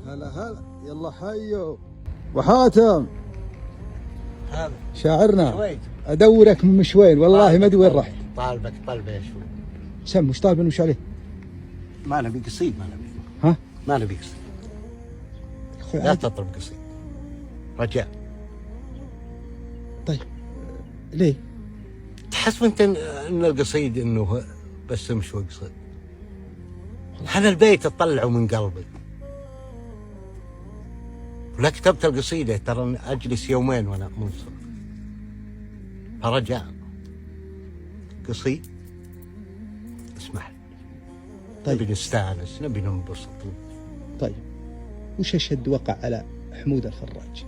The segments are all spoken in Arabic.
هلا هلا، يلا حيو وحاتم. هذا شاعرنا شويت ادورك من مشوين والله ما ادري وين رحت. طالبك طلبه يا شوي. سم وش طالب وش عليه؟ ما نبي قصيد، ما نبي. ها؟ ما نبي قصيد، اخوي لا عادي. تطلب قصيد رجاء. طيب ليه؟ تحسب انت ان القصيد انه بس امشي واقصد؟ هذا البيت تطلعه من قلبي. ولا كتبت القصيده ترى اجلس يومين وانا منصف. فرجاء قصيد اسمح لي. طيب. نبي نستانس، نبي ننبسط. طيب وش اشد وقع على حمود الفراج؟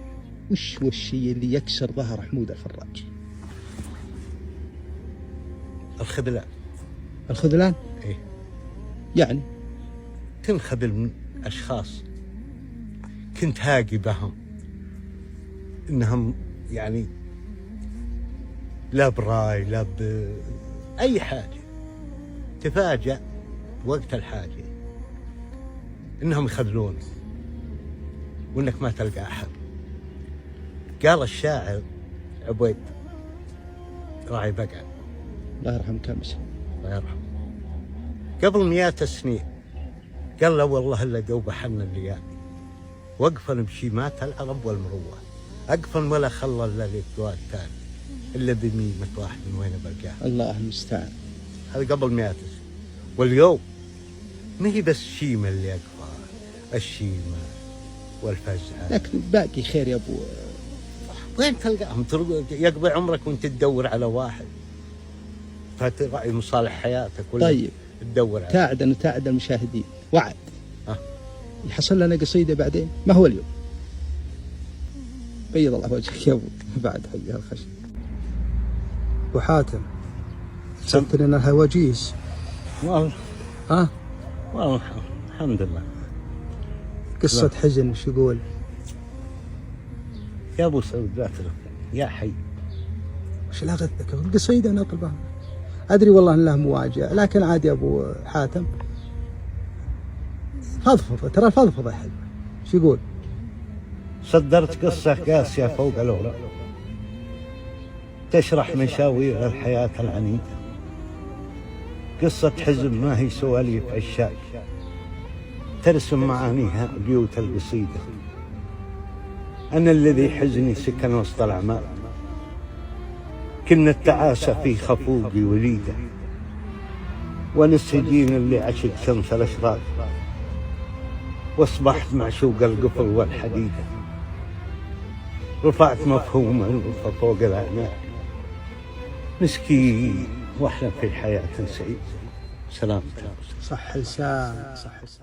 وش هو الشيء اللي يكسر ظهر حمود الفراج؟ الخذلان. الخذلان؟ ايه، يعني تنخذل من اشخاص كنت هاقي بهم انهم يعني لا براي لا بأي حاجة، تفاجأ وقت الحاجة انهم يخذلونك وانك ما تلقى احد. قال الشاعر عبيد راعي بقع الله يرحمه كامس، الله يرحمه قبل 100 سنين، قال له والله الا دوب حن الليالي وقفا بشيمات العرب والمروه، اقفا ولا خلى الا للدواء الثاني الا بميمة واحد من وين بلقاه. الله المستعان. هذا قبل 100 سنة. واليوم ما هي بس شيمة اللي اقفى، الشيمة والفزعة، لكن باقي خير يا ابو. وين تلقاهم؟ يقضي عمرك وانت تدور على واحد فتراعي مصالح حياتك ولا طيب تدور على تعد المشاهدين وعد. ها؟ يحصل لنا قصيدة بعدين، ما هو اليوم. بيض الله وجهك يا ابو بعد حق الخشب. ابو حاتم سمت لنا الهواجيس. والله ها؟ والله الحمد لله. قصة حزن وش يقول؟ يا ابو سعود لا تلف يا حي. وش لا غثك؟ القصيدة انا اطلبها. ادري والله ان له مواجهة، لكن عادي يا ابو حاتم. فضفضة، ترى الفضفضة حلوة. وش يقول؟ صدرت قصة قاسية فوق الأولى تشرح مشاوير الحياة العنيدة، قصة حزن ما هي سواليف عشاق ترسم معانيها بيوت القصيدة. أنا الذي حزني سكن وسط الأعمال، كنا التعاسة في خفوقي وليدة، والسجين اللي عشق شمس الأشراق واصبحت معشوق القفل والحديدة. رفعت مفهوم الألفة فوق الأعناق، مسكين واحلم في حياة سعيدة. سلام. صح لسان، صح لسان.